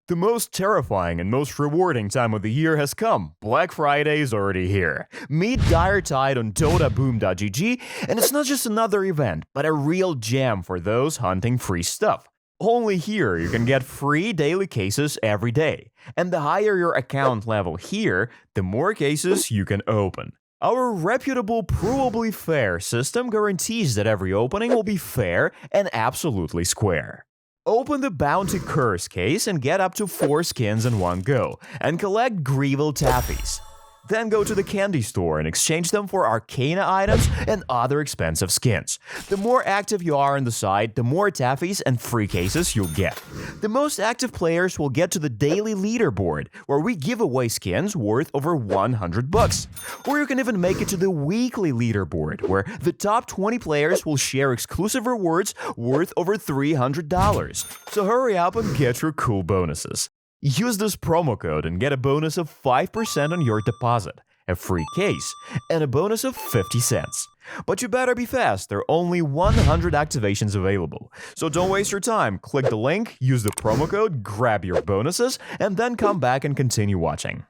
The most terrifying and most rewarding time of the year has come. Black Friday is already here. Meet Dire Tide on dotaboom.gg, and it's not just another event, but a real jam for those hunting free stuff. Only here you can get free daily cases every day, and the higher your account level here, the more cases you can open. Our reputable, provably fair system guarantees that every opening will be fair and absolutely square. Open the Bounty Curse case and get up to 4 skins in one go, and collect Greevil Taffies. Then go to the candy store and exchange them for Arcana items and other expensive skins. The more active you are on the site, the more Taffies and free cases you'll get. The most active players will get to the daily leaderboard, where we give away skins worth over $100. Or you can even make it to the weekly leaderboard, where the top 20 players will share exclusive rewards worth over $300. So hurry up and get your cool bonuses. Use this promo code and get a bonus of 5% on your deposit, a free case, and a bonus of 50 cents. But you better be fast, there are only 100 activations available. So don't waste your time, click the link, use the promo code, grab your bonuses, and then come back and continue watching.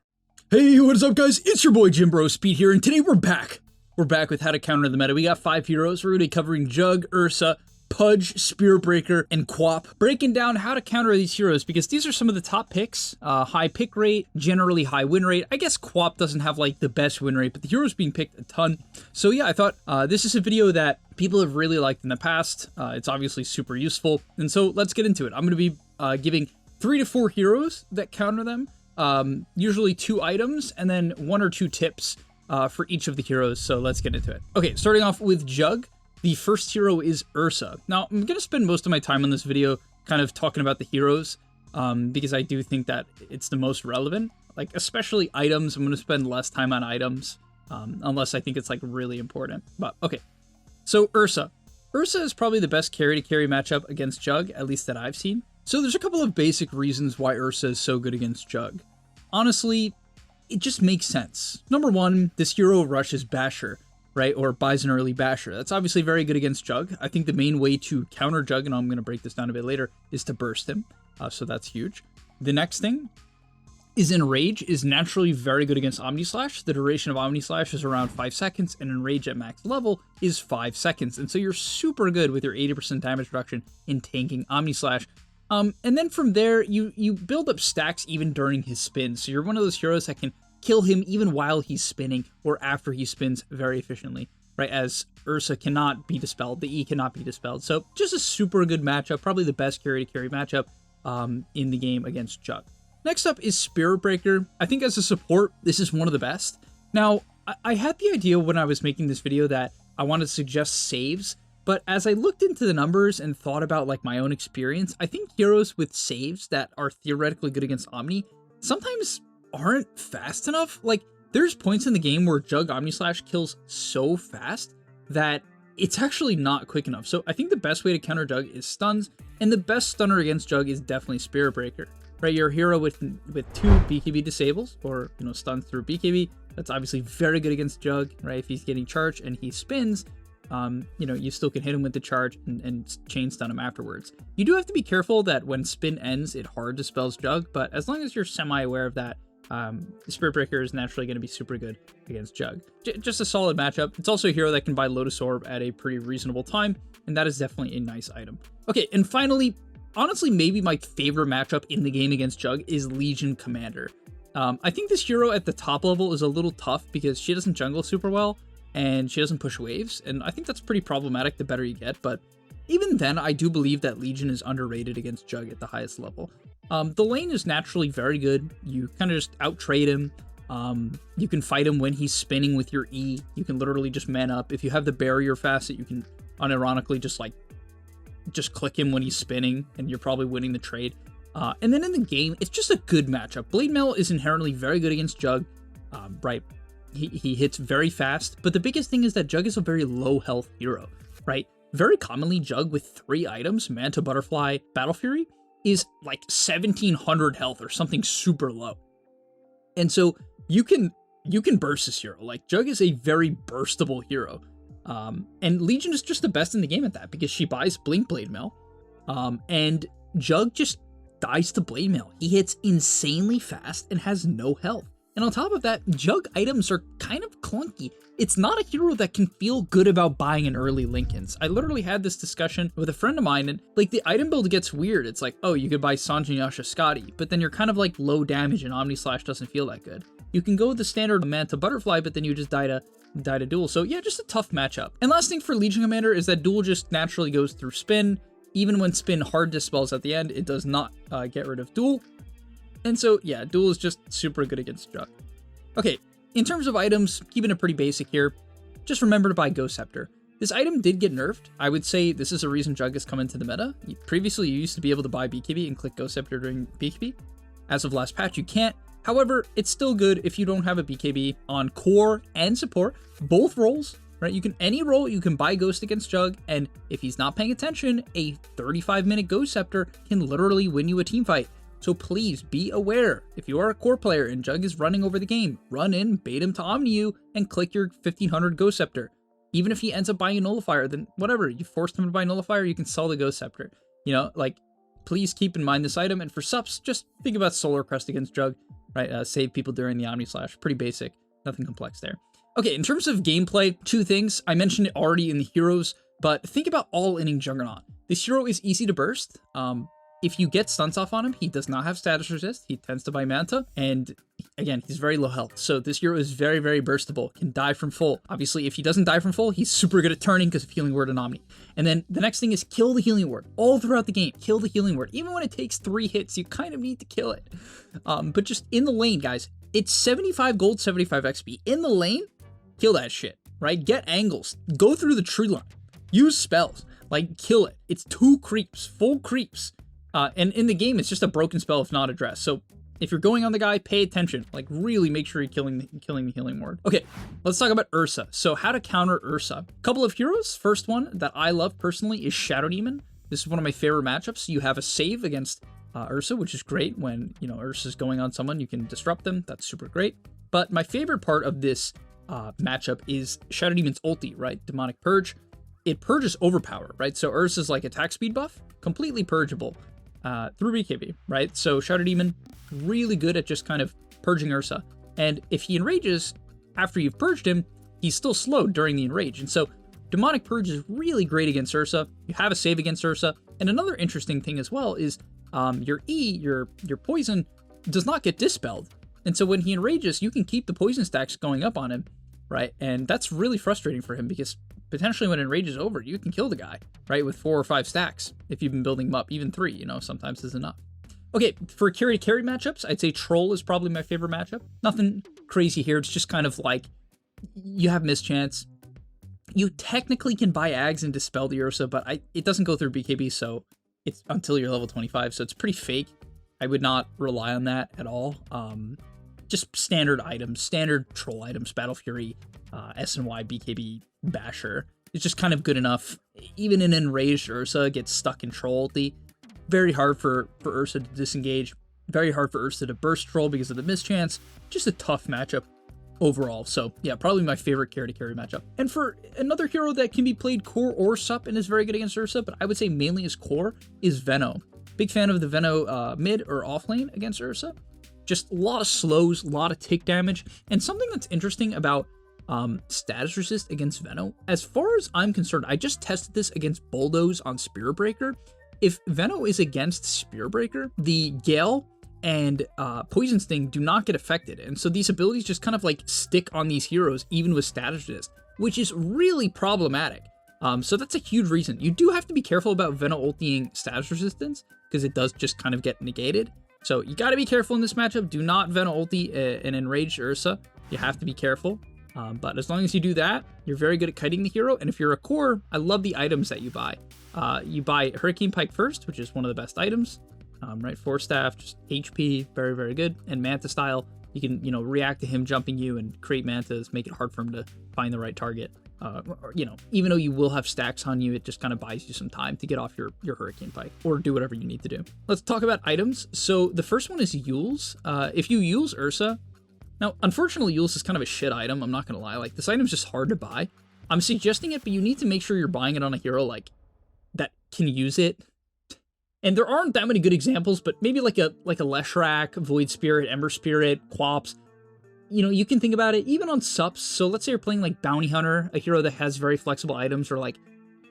Hey, what is up guys? It's your boy Jimbro Speed here, and today we're back. We're back with how to counter the meta. We got 5 heroes. We're going to be covering Jug, Ursa, Pudge, Spearbreaker, and Quap, breaking down how to counter these heroes because these are some of the top picks. High pick rate, generally high win rate. I guess Quap doesn't have like the best win rate, but the heroes being picked a ton. So yeah, I thought this is a video that people have really liked in the past. It's obviously super useful, and so let's get into it. I'm going to be giving 3 to 4 heroes that counter them, usually 2 items, and then 1 or 2 tips for each of the heroes. So let's get into it. Okay, starting off with Jug. The first hero is Ursa. Now, I'm going to spend most of my time on this video kind of talking about the heroes, because I do think that it's the most relevant. Like, especially items, I'm going to spend less time on items, unless I think it's, like, really important. But, okay. So, Ursa. Ursa is probably the best carry-to-carry matchup against Jug, at least that I've seen. So, there's a couple of basic reasons why Ursa is so good against Jug. Honestly, it just makes sense. Number 1, this hero rushes Basher, right, or buys an early Basher. That's obviously very good against Jug. I think the main way to counter Jug, and I'm going to break this down a bit later, is to burst him. So that's huge. The next thing is Enrage is naturally very good against Omnislash. The duration of Omnislash is around 5 seconds, and Enrage at max level is 5 seconds. And so you're super good with your 80% damage reduction in tanking Omnislash. And then from there, you build up stacks even during his spin. So you're one of those heroes that can kill him even while he's spinning or after he spins very efficiently, right? As Ursa cannot be dispelled, the E cannot be dispelled. So just a super good matchup, probably the best carry-to-carry matchup in the game against Jug. Next up is Spearbreaker. I think as a support, this is one of the best. Now, I had the idea when I was making this video that I wanted to suggest saves, but as I looked into the numbers and thought about like my own experience, I think heroes with saves that are theoretically good against Omni sometimes aren't fast enough. Like, there's points in the game where Jug Omnislash kills so fast that it's actually not quick enough. So I think the best way to counter Jug is stuns, and the best stunner against Jug is definitely Spearbreaker, right? You're a hero with 2 BKB disables, or, you know, stuns through BKB. That's obviously very good against Jug, right? If he's getting charged and he spins, you know, you still can hit him with the charge and chain stun him afterwards. You do have to be careful that when spin ends, it hard dispels Jug, but as long as you're semi-aware of that, Spearbreaker is naturally going to be super good against Jug. Just a solid matchup. It's also a hero that can buy Lotus Orb at a pretty reasonable time, and that is definitely a nice item. Okay, and finally, honestly, maybe my favorite matchup in the game against Jug is Legion Commander. I think this hero at the top level is a little tough because she doesn't jungle super well, and she doesn't push waves, and I think that's pretty problematic the better you get, but even then, I do believe that Legion is underrated against Jug at the highest level. The lane is naturally very good. You kind of just out-trade him. You can fight him when he's spinning with your E. You can literally just man up. If you have the barrier facet, you can unironically just click him when he's spinning, and you're probably winning the trade. And then in the game, it's just a good matchup. Blade Mail is inherently very good against Jug, right? He hits very fast, but the biggest thing is that Jug is a very low health hero, right? Very commonly, Jug with 3 items, Manta, Butterfly, Battle Fury, is like 1700 health or something super low. And so you can burst this hero. Like, Jug is a very burstable hero. And Legion is just the best in the game at that because she buys Blink Blade Mail. And Jug just dies to blade mail. He hits insanely fast and has no health. And on top of that, Jug items are kind of clunky. It's not a hero that can feel good about buying an early Linken's. I literally had this discussion with a friend of mine, and like the item build gets weird. It's like, oh, you could buy Sanjin Yasha Scotty, but then you're kind of like low damage and Omni Slash doesn't feel that good. You can go with the standard Manta Butterfly, but then you just die to Duel. So yeah, just a tough matchup. And last thing for Legion Commander is that Duel just naturally goes through Spin. Even when Spin hard dispels at the end, it does not get rid of Duel. And so yeah, Duel is just super good against Jug. Okay, in terms of items, keeping it pretty basic here, just remember to buy Ghost Scepter. This item did get nerfed. I would say this is a reason Jug has come into the meta. Previously, you used to be able to buy BKB and click Ghost Scepter during BKB. As of last patch, you can't. However, it's still good if you don't have a BKB on core and support, both roles, right? You can, any role, you can buy Ghost against Jug, and if he's not paying attention, a 35-minute Ghost Scepter can literally win you a team fight. So please be aware, if you are a core player and Jug is running over the game, run in, bait him to Omni you, and click your 1500 Ghost Scepter. Even if he ends up buying a Nullifier, then whatever, you forced him to buy a Nullifier, you can sell the Ghost Scepter. You know, like, please keep in mind this item, and for subs, just think about Solar Crest against Jug, right? Save people during the Omni Slash, pretty basic, nothing complex there. Okay, in terms of gameplay, two things. I mentioned it already in the heroes, but think about all-inning Juggernaut. This hero is easy to burst. If you get stunts off on him, he does not have status resist. He tends to buy Manta, and again, he's very low health. So this hero is very, very burstable, can die from full. Obviously, if he doesn't die from full, he's super good at turning because of Healing Word and Omni. And then the next thing is kill the Healing Word. All throughout the game, kill the Healing Word. Even when it takes 3 hits, you kind of need to kill it. But just in the lane, guys, it's 75 gold, 75 XP. In the lane, kill that shit, right? Get angles, go through the tree line, use spells, like kill it. It's 2 creeps, full creeps. And in the game, it's just a broken spell if not addressed. So if you're going on the guy, pay attention. Like, really make sure you're killing the Healing Ward. Okay, let's talk about Ursa. So how to counter Ursa. Couple of heroes. First one that I love personally is Shadow Demon. This is one of my favorite matchups. You have a save against Ursa, which is great. When, you know, Ursa's going on someone, you can disrupt them. That's super great. But my favorite part of this matchup is Shadow Demon's ulti, right? Demonic Purge. It purges overpower, right? So Ursa's like attack speed buff, completely purgeable. Through BKB, right? So Shadow Demon, really good at just kind of purging Ursa. And if he enrages after you've purged him, he's still slowed during the enrage. And so Demonic Purge is really great against Ursa. You have a save against Ursa. And another interesting thing as well is your E, your poison, does not get dispelled. And so when he enrages, you can keep the poison stacks going up on him, right? And that's really frustrating for him because potentially when enrage is over, you can kill the guy, right? With 4 or 5 stacks. If you've been building him up, even 3, you know, sometimes is enough. Okay, for carry-to-carry matchups, I'd say Troll is probably my favorite matchup. Nothing crazy here. It's just kind of like, you have mischance. You technically can buy Ags and dispel the Ursa, but it doesn't go through BKB, so it's until you're level 25, so it's pretty fake. I would not rely on that at all. Just standard items, standard Troll items, Battle Fury, SNY, BKB, Basher. It's just kind of good enough. Even an enraged Ursa gets stuck in Troll ulti. Very hard for Ursa to disengage. Very hard for Ursa to burst Troll because of the mischance. Just a tough matchup overall. So yeah, probably my favorite carry-to-carry matchup. And for another hero that can be played core or sup and is very good against Ursa, but I would say mainly as core, is Veno. Big fan of the Veno mid or off lane against Ursa. Just a lot of slows, a lot of tick damage. And something that's interesting about status resist against Veno, as far as I'm concerned, I just tested this against Bulldoze on Spirit Breaker. If Veno is against Spirit Breaker, the Gale and Poison Sting do not get affected, and so these abilities just kind of like stick on these heroes even with status resist, which is really problematic. So that's a huge reason. You do have to be careful about Veno ultiing status resistance because it does just kind of get negated. So you got to be careful in this matchup. Do not Veno ulti an enraged Ursa. You have to be careful. But as long as you do that, you're very good at kiting the hero. And if you're a core, I love the items that you buy. You buy Hurricane Pike first, which is one of the best items. Right, Force Staff, just HP, very, very good. And Manta style, you can, you know, react to him jumping you and create Mantas, make it hard for him to find the right target. You know, even though you will have stacks on you, it just kind of buys you some time to get off your Hurricane Pike or do whatever you need to do. Let's talk about items. So the first one is Yules. If you use Ursa, now, unfortunately, Yules is kind of a shit item, I'm not going to lie. Like, this item's just hard to buy. I'm suggesting it, but you need to make sure you're buying it on a hero, like, that can use it. And there aren't that many good examples, but maybe like a Leshrac, Void Spirit, Ember Spirit, Quops. You know, you can think about it even on sups. So let's say you're playing like Bounty Hunter, a hero that has very flexible items, or like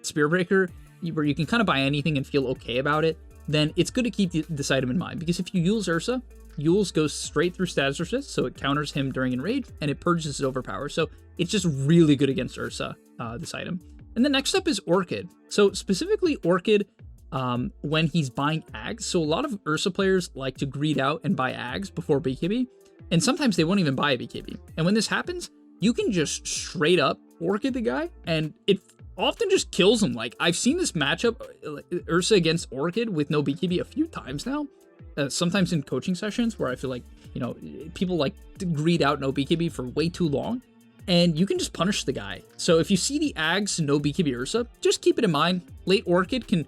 Spearbreaker, where you can kind of buy anything and feel okay about it, then it's good to keep this item in mind. Because if you use Ursa, Yules goes straight through status resist, so it counters him during enrage, and it purges his overpower. So it's just really good against Ursa, this item. And the next up is Orchid. So specifically Orchid, when he's buying Ags. So a lot of Ursa players like to greed out and buy Ags before BKB, and sometimes they won't even buy a BKB. And when this happens, you can just straight up Orchid the guy, and it often just kills him. Like, I've seen this matchup, Ursa against Orchid with no BKB a few times now. Sometimes in coaching sessions where I feel like, you know, people like to greed out no BKB for way too long, and you can just punish the guy. So if you see the Ags no BKB Ursa, just keep it in mind. Late Orchid can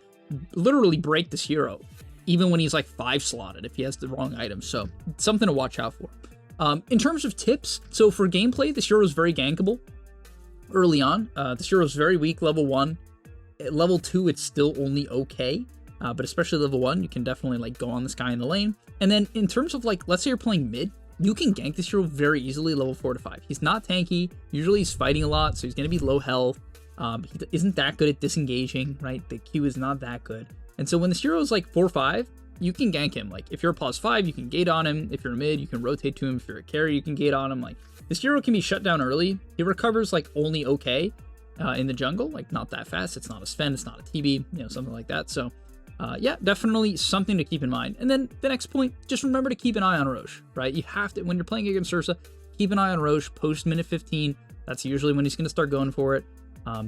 literally break this hero, even when he's like 5 slotted if he has the wrong item. So it's something to watch out for. In terms of tips, so for gameplay, this hero is very gankable early on. This hero is very weak level 1. At level 2, it's still only okay. But especially level 1, you can definitely like go on this guy in the lane. And then in terms of like, let's say you're playing mid, you can gank this hero very easily level 4 to 5. He's not tanky. Usually he's fighting a lot, so he's going to be low health. He isn't that good at disengaging, right? The Q is not that good. And so when this hero is like 4-5, you can gank him. Like if you're a +5, you can gate on him. If you're a mid, you can rotate to him. If you're a carry, you can gate on him. Like this hero can be shut down early. He recovers like only okay in the jungle, like not that fast. It's not a Sven, it's not a TB, you know, something like that. So yeah, definitely something to keep in mind. And then the next point, just remember to keep an eye on Roche, right? You have to, when you're playing against Ursa, keep an eye on Roche post minute 15. That's usually when he's going to start going for it.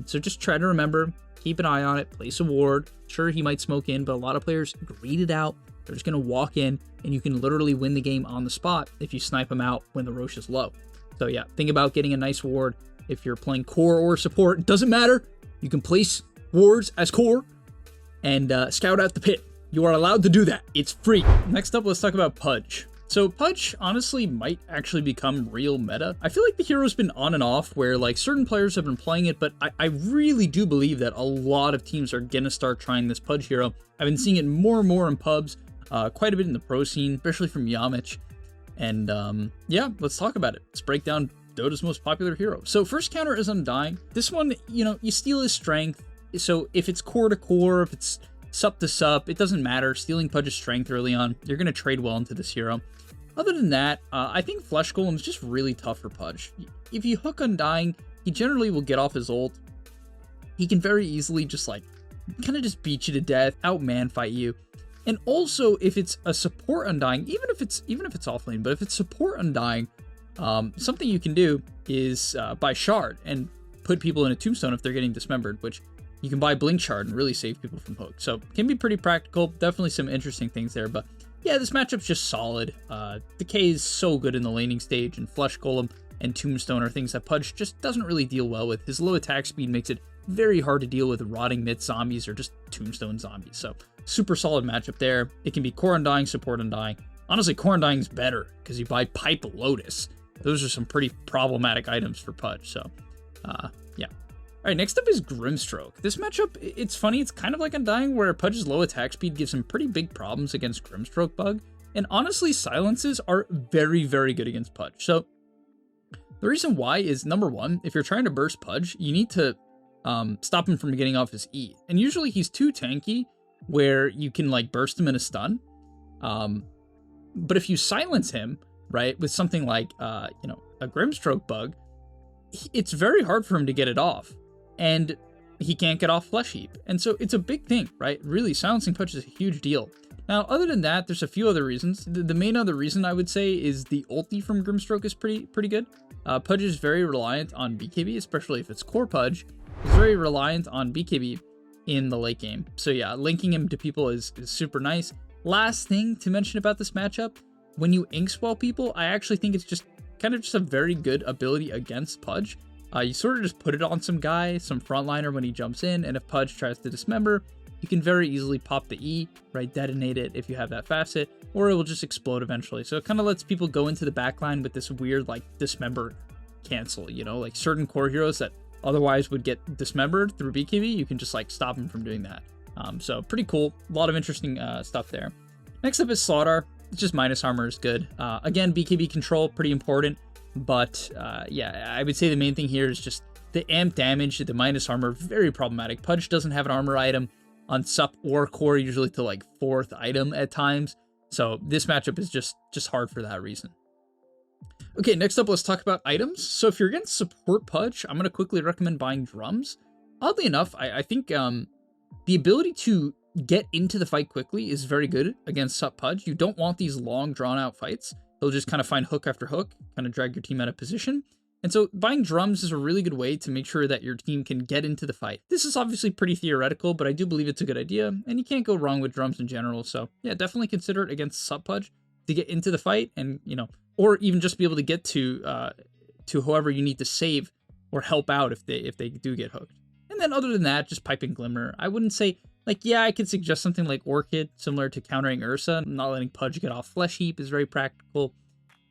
So just try to remember, keep an eye on it, place a ward. Sure, he might smoke in, but a lot of players greed it out. They're just going to walk in, and you can literally win the game on the spot if you snipe him out when the Roche is low. So yeah, think about getting a nice ward. If you're playing core or support, it doesn't matter. You can place wards as core and scout out the pit. You are allowed to do that. It's free. Next up, let's talk about Pudge. So Pudge honestly might actually become real meta. I feel like the hero's been on and off where like certain players have been playing it, but I really do believe that a lot of teams are gonna start trying this Pudge hero. I've been seeing it more and more in pubs, quite a bit in the pro scene, especially from Yamich. And yeah, let's talk about it. Let's break down Dota's most popular hero. So first counter is Undying. This one, you know, you steal his strength. So if it's core to core, if it's sup to sup, it doesn't matter. Stealing Pudge's strength early on, you're going to trade well into this hero. Other than that, I think Flesh Golem is just really tough for Pudge. If you hook Undying, he generally will get off his ult. He can very easily just like, kind of just beat you to death, out-man fight you. And also, if it's a support Undying, even if it's offlane, but if it's support Undying, something you can do is buy Shard and put people in a tombstone if they're getting dismembered, which you can buy Blink Shard and really save people from poke. So can be pretty practical. Definitely some interesting things there. But yeah, this matchup's just solid. Decay is so good in the laning stage, and Flesh Golem and Tombstone are things that Pudge just doesn't really deal well with. His low attack speed makes it very hard to deal with rotting mid zombies or just Tombstone zombies. So super solid matchup there. It can be core Undying, support Undying. Honestly, core Undying's better because you buy Pipe Lotus. Those are some pretty problematic items for Pudge. So yeah. All right, next up is Grimstroke. This matchup, it's funny, it's kind of like Undying, where Pudge's low attack speed gives him pretty big problems against Grimstroke bug, and honestly, silences are very, very good against Pudge. So the reason why is, number one, if you're trying to burst Pudge, you need to stop him from getting off his E, and usually he's too tanky where you can like burst him in a stun, but if you silence him, right, with something like, you know, a Grimstroke bug, it's very hard for him to get it off. And he can't get off Flesh Heap. And so it's a big thing, right? Really, silencing Pudge is a huge deal. Now, other than that, there's a few other reasons. The main other reason I would say is the ulti from Grimstroke is pretty good. Pudge is very reliant on BKB, especially if it's core Pudge. He's very reliant on BKB in the late game. So yeah, linking him to people is super nice. Last thing to mention about this matchup, when you ink swell people, I actually think it's just kind of just a very good ability against Pudge. You sort of just put it on some guy, some frontliner when he jumps in, and if Pudge tries to dismember, you can very easily pop the E, right, detonate it if you have that facet, or it will just explode eventually. So it kind of lets people go into the backline with this weird, like, dismember cancel, you know, like certain core heroes that otherwise would get dismembered through BKB, you can just, like, stop them from doing that. So pretty cool. A lot of interesting stuff there. Next up is Slaughter. It's just minus armor is good. Again, BKB control, pretty important. But yeah, I would say the main thing here is just the amp damage, the minus armor, very problematic. Pudge doesn't have an armor item on sup or core, usually to like 4th item at times. So this matchup is just hard for that reason. Okay, next up, let's talk about items. So if you're against support Pudge, I'm going to quickly recommend buying drums. Oddly enough, I think the ability to get into the fight quickly is very good against sup Pudge. You don't want these long, drawn-out fights. He'll just kind of find hook after hook, kind of drag your team out of position. And so buying drums is a really good way to make sure that your team can get into the fight. This is obviously pretty theoretical, but I do believe it's a good idea, and you can't go wrong with drums in general. So yeah, definitely consider it against sup Pudge to get into the fight, and or even just be able to get to whoever you need to save or help out if they do get hooked. And then other than that, just Pipe and Glimmer. I wouldn't say, like, yeah, I could suggest something like Orchid, similar to countering Ursa. Not letting Pudge get off Flesh Heap is very practical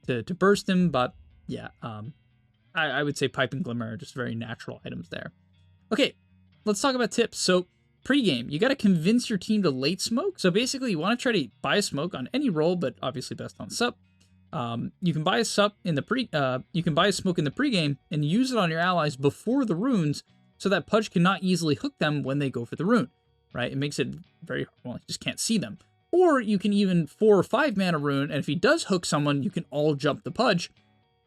to burst him, but yeah, I would say Pipe and Glimmer are just very natural items there. Okay, let's talk about tips. So pre-game, you got to convince your team to late smoke. So basically, you want to try to buy a smoke on any roll, but obviously best on sup. You can buy a sup in the you can buy a smoke in the pre-game and use it on your allies before the runes, so that Pudge cannot easily hook them when they go for the rune. Right? It makes it very, well, you just can't see them. Or you can even 4 or 5 mana rune, and if he does hook someone, you can all jump the Pudge.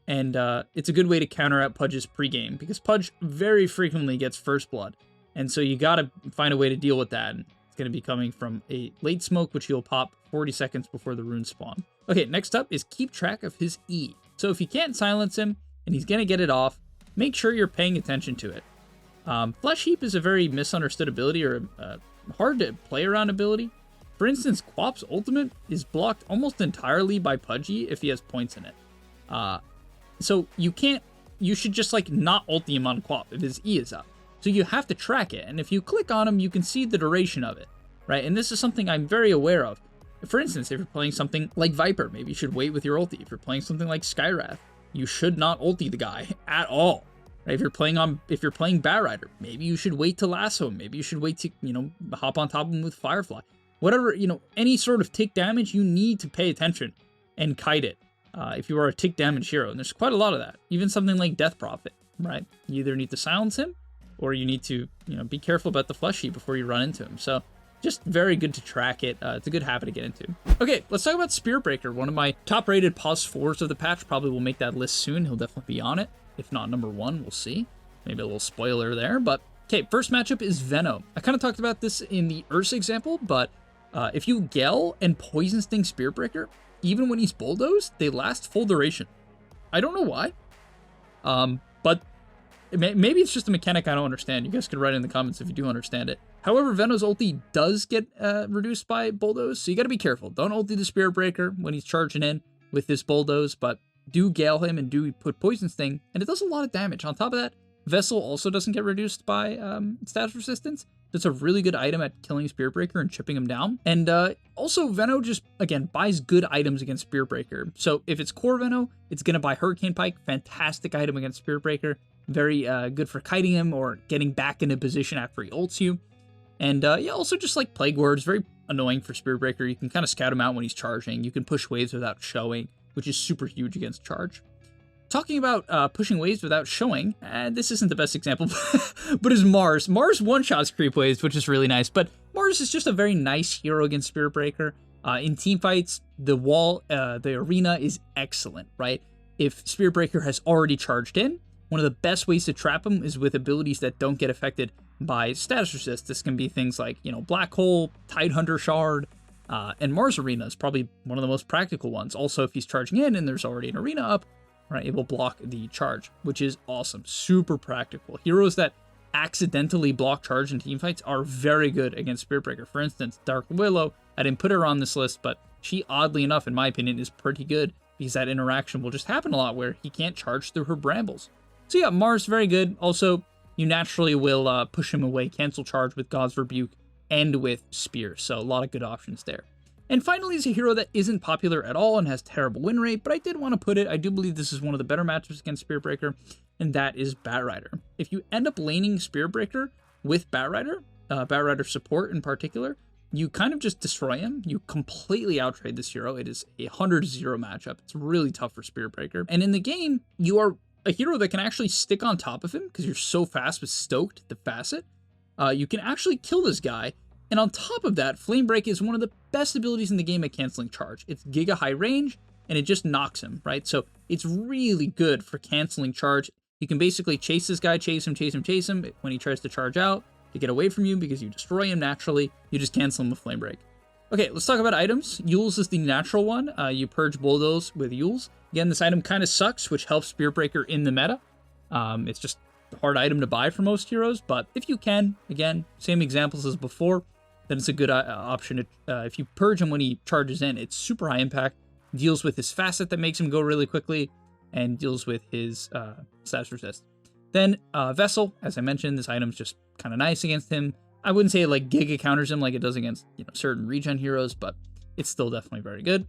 And it's a good way to counter out Pudge's pregame, because Pudge very frequently gets first blood. And so you gotta find a way to deal with that. And it's gonna be coming from a late smoke, which you'll pop 40 seconds before the rune spawn. Okay, next up is keep track of his E. So if you can't silence him, and he's gonna get it off, make sure you're paying attention to it. Flesh Heap is a very misunderstood ability, or hard to play around ability. For instance, Quap's ultimate is blocked almost entirely by Pudgy if he has points in it. So you should just like not ulti him on Quap if his E is up. So you have to track it, and if you click on him, you can see the duration of it, right? And this is something I'm very aware of. For instance, if you're playing something like Viper, maybe you should wait with your ulti. If you're playing something like Skywrath, you should not ulti the guy at all. Right? If you're playing Batrider, maybe you should wait to lasso him. Maybe you should wait to, hop on top of him with Firefly. Whatever, any sort of tick damage, you need to pay attention and kite it. If you are a tick damage hero, and there's quite a lot of that. Even something like Death Prophet, right? You either need to silence him, or you need to, be careful about the Flesh Heap before you run into him. So just very good to track it. It's a good habit to get into. Okay, let's talk about Spirit Breaker. One of my top-rated pos 4s of the patch. Probably will make that list soon. He'll definitely be on it. If not number 1, we'll see. Maybe a little spoiler there, but okay, first matchup is Venom. I kind of talked about this in the Ursa example, but if you Gale and Poison Sting Spirit Breaker, even when he's bulldozed, they last full duration. I don't know why, but maybe it's just a mechanic I don't understand. You guys can write in the comments if you do understand it. However, Venom's ulti does get reduced by bulldoze, so you got to be careful. Don't ulti the Spirit Breaker when he's charging in with this bulldoze, but do Gale him and do put Poison Sting, and it does a lot of damage. On top of that, Vessel also doesn't get reduced by status resistance. That's a really good item at killing Spirit Breaker and chipping him down. And also, Veno just, again, buys good items against Spirit Breaker. So if it's core Veno, it's going to buy Hurricane Pike. Fantastic item against Spirit Breaker. Very good for kiting him or getting back into position after he ults you. And yeah, also just like Plague Words, very annoying for Spirit Breaker. You can kind of scout him out when he's charging. You can push waves without showing, which is super huge against charge. Talking about pushing waves without showing, this isn't the best example, but is Mars. Mars one-shots creep waves, which is really nice, but Mars is just a very nice hero against Spirit Breaker. In teamfights, the arena is excellent, right? If Spirit Breaker has already charged in, one of the best ways to trap him is with abilities that don't get affected by status resist. This can be things like, Black Hole, Tidehunter Shard, and Mars Arena is probably one of the most practical ones. Also, if he's charging in and there's already an arena up, right, it will block the charge, which is awesome. Super practical. Heroes that accidentally block charge in teamfights are very good against Spirit Breaker. For instance, Dark Willow, I didn't put her on this list, but she, oddly enough, in my opinion, is pretty good because that interaction will just happen a lot where he can't charge through her brambles. So yeah, Mars, very good. Also, you naturally will push him away, cancel charge with God's Rebuke and with Spear. So a lot of good options there. And finally, is a hero that isn't popular at all and has terrible win rate, but I did want to put it. I do believe this is one of the better matchups against Spirit Breaker, and that is Batrider. If you end up laning Spirit Breaker with Batrider, Batrider support in particular, you kind of just destroy him. You completely outtrade this hero. It is a 100-0 matchup. It's really tough for Spirit Breaker. And in the game, you are a hero that can actually stick on top of him because you're so fast with Stoked, the Facet. You can actually kill this guy. And on top of that, Flame Break is one of the best abilities in the game at canceling charge. It's giga high range, and it just knocks him, right? So it's really good for canceling charge. You can basically chase this guy, chase him. When he tries to charge out, to get away from you because you destroy him naturally, you just cancel him with Flame Break. Okay, let's talk about items. Yules is the natural one. You purge Bulldoze with Yules. Again, this item kind of sucks, which helps Spirit Breaker in the meta. It's just a hard item to buy for most heroes, but if you can, again, same examples as before, then it's a good option. If you purge him when he charges in, it's super high impact, deals with his Facet that makes him go really quickly, and deals with his status resist. Then Vessel, as I mentioned, this item's just kind of nice against him. I wouldn't say it like giga counters him like it does against certain regen heroes, but it's still definitely very good.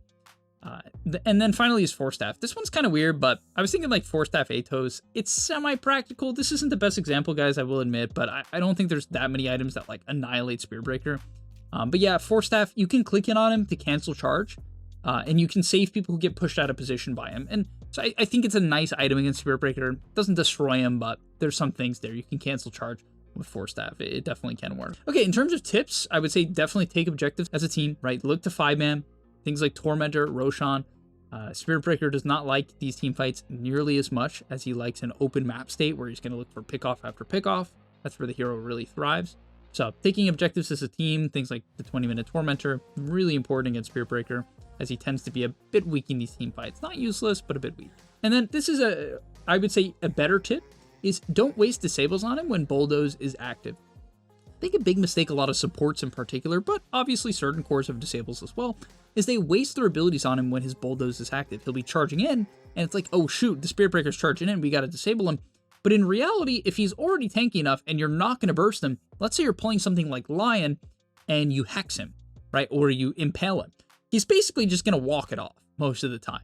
And then finally is Force Staff. This one's kind of weird, but I was thinking like Force Staff Atos. It's semi-practical. This isn't the best example, guys, I will admit, but I don't think there's that many items that like annihilate Spirit Breaker. But yeah, Force Staff, you can click in on him to cancel charge, and you can save people who get pushed out of position by him. And so I think it's a nice item against Spirit Breaker. It doesn't destroy him, but there's some things there. You can cancel charge with Force Staff. It definitely can work. Okay, in terms of tips, I would say definitely take objectives as a team, right? Look to 5-man. Things like Tormentor, Roshan. Spirit Breaker does not like these team fights nearly as much as he likes an open map state where he's going to look for pickoff after pickoff. That's where the hero really thrives. So taking objectives as a team, things like the 20-minute Tormentor, really important against Spirit Breaker, as he tends to be a bit weak in these team fights. Not useless, but a bit weak. And then this is I would say a better tip, is don't waste disables on him when Bulldoze is active. I think a big mistake a lot of supports in particular, but obviously certain cores have disables as well, is they waste their abilities on him when his Bulldoze is active. He'll be charging in, and it's like, oh shoot, the Spirit Breaker's charging in, we gotta disable him. But in reality, if he's already tanky enough and you're not gonna burst him, let's say you're playing something like Lion, and you hex him, right? Or you impale him. He's basically just gonna walk it off most of the time,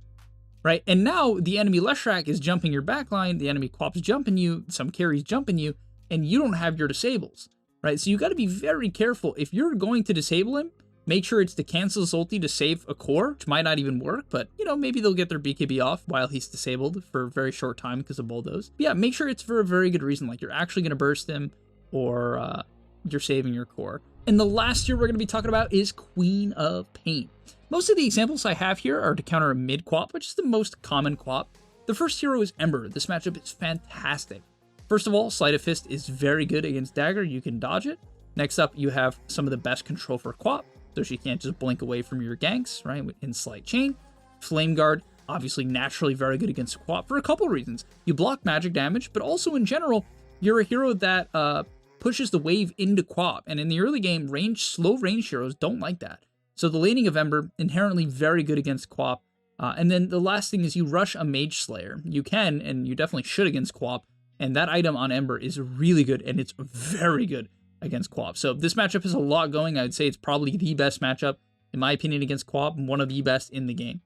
right? And now the enemy Leshrac is jumping your backline, the enemy Quap's jumping you, some carries jumping you, and you don't have your disables, right? So you gotta be very careful. If you're going to disable him, make sure it's to cancel his ulti to save a core, which might not even work, but, maybe they'll get their BKB off while he's disabled for a very short time because of Bulldoze. But yeah, make sure it's for a very good reason, like you're actually going to burst him or you're saving your core. And the last tier we're going to be talking about is Queen of Pain. Most of the examples I have here are to counter a mid Quap, which is the most common Quap. The first hero is Ember. This matchup is fantastic. First of all, Sleight of Fist is very good against Dagger. You can dodge it. Next up, you have some of the best control for Quap, so she can't just blink away from your ganks, right, in Slight Chain. Flame Guard, obviously naturally very good against Quap for a couple reasons. You block magic damage, but also in general, you're a hero that pushes the wave into Quap, and in the early game, slow range heroes don't like that. So the laning of Ember, inherently very good against Quap. And then the last thing is you rush a Mage Slayer. You can, and you definitely should against Quap, and that item on Ember is really good, and it's very good against Quap. So this matchup has a lot going. I would say it's probably the best matchup, in my opinion, against Quap, and one of the best in the game.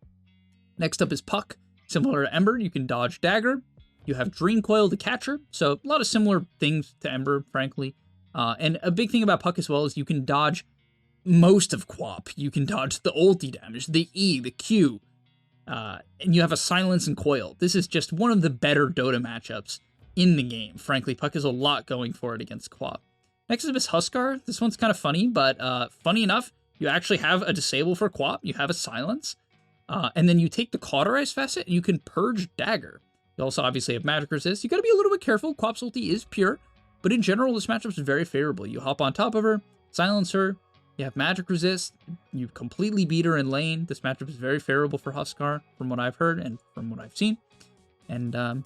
Next up is Puck. Similar to Ember, you can dodge Dagger. You have Dream Coil to catch her, so a lot of similar things to Ember, frankly. And a big thing about Puck as well is you can dodge most of Quap. You can dodge the ulti damage, the E, the Q, and you have a Silence and Coil. This is just one of the better Dota matchups in the game. Frankly, Puck has a lot going for it against Quap. Next up is Huskar. This one's kind of funny, but funny enough, you actually have a disable for Quap. You have a Silence, and then you take the Cauterize Facet, and you can Purge Dagger. You also obviously have Magic Resist. You gotta be a little bit careful. Quap's ulti is pure, but in general, this matchup is very favorable. You hop on top of her, silence her, you have Magic Resist, you completely beat her in lane. This matchup is very favorable for Huskar, from what I've heard and from what I've seen. And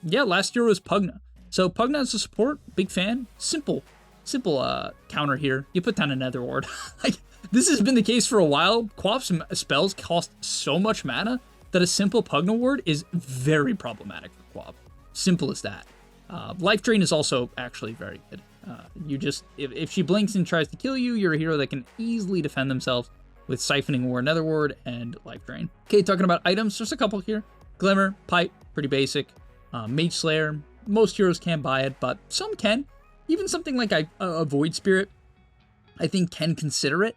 yeah, last hero was Pugna. So Pugna is a support, big fan, simple counter here. You put down a Nether Ward. Like, this has been the case for a while. Quap's spells cost so much mana that a simple Pugna Ward is very problematic for Quap. Simple as that. Life Drain is also actually very good. If she blinks and tries to kill you, you're a hero that can easily defend themselves with Siphoning War, Nether Ward, and Life Drain. Okay, talking about items, there's a couple here. Glimmer, Pipe, pretty basic. Mage Slayer, most heroes can't buy it, but some can. Even something like a Void Spirit I think can consider it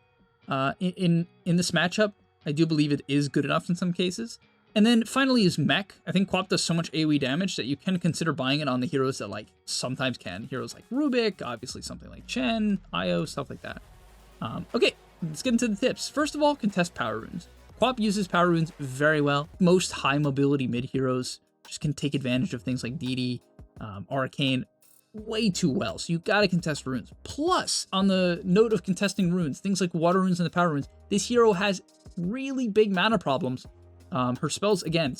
in this matchup. I do believe it is good enough in some cases. And then finally is Mech. I think Quap does so much AoE damage that you can consider buying it on the heroes that like sometimes can. Heroes like Rubik, obviously something like Chen, Io, stuff like that. Okay, let's get into the tips. First of all, contest power runes. Quap uses power runes very well. Most high mobility mid heroes just can take advantage of things like DD, Arcane way too well. So you gotta contest runes. Plus, on the note of contesting runes, things like water runes and the power runes, this hero has really big mana problems. Her spells, again,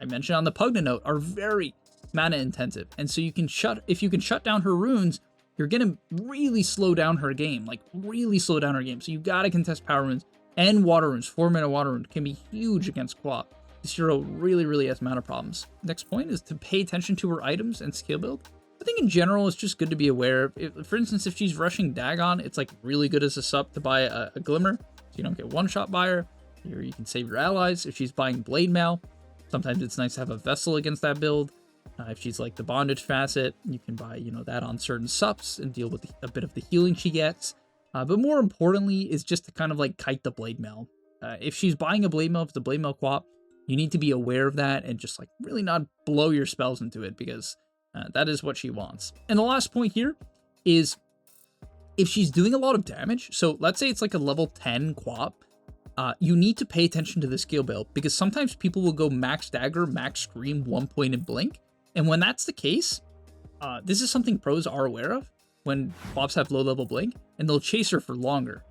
I mentioned on the Pugna note, are very mana intensive. And so if you can shut down her runes, you're gonna really slow down her game, like really slow down her game. So you gotta contest power runes and water runes. 4-mana water rune can be huge against Quap. This hero really has mana problems. Next point is to pay attention to her items and skill build. I think in general, it's just good to be aware. For instance, if she's rushing Dagon, it's like really good as a sup to buy a Glimmer, so you don't get one-shot by her. Here you can save your allies. If she's buying Blade Mail, sometimes it's nice to have a Vessel against that build. If she's like the Bondage Facet, you can buy, that on certain sups and deal with a bit of the healing she gets. But more importantly is just to kind of like kite the Blade Mail. If she's buying a Blade Mail, if it's a Blade Mail Quap, you need to be aware of that and just like really not blow your spells into it, because that is what she wants. And the last point here is if she's doing a lot of damage, so let's say it's like a level 10 Quap, you need to pay attention to the skill build, because sometimes people will go max dagger, max scream, 1 point and blink. And when that's the case, this is something pros are aware of when Quaps have low level blink, and they'll chase her for longer,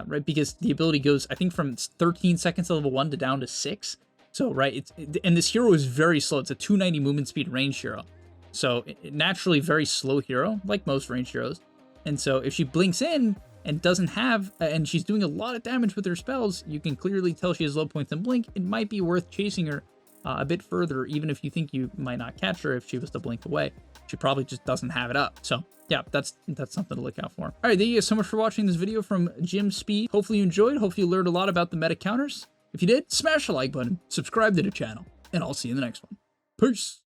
right? Because the ability goes, I think, from 13 seconds to level 1 to down to 6. So, right, and this hero is very slow. It's a 290 movement speed range hero. So naturally very slow hero, like most range heroes. And so if she blinks in and doesn't have, and she's doing a lot of damage with her spells, you can clearly tell she has low points and blink. It might be worth chasing her a bit further, even if you think you might not catch her if she was to blink away. She probably just doesn't have it up. So yeah, that's something to look out for. All right, thank you guys so much for watching this video from Jim Speed. Hopefully you enjoyed. Hopefully you learned a lot about the meta counters. If you did, smash the like button, subscribe to the channel, and I'll see you in the next one. Peace.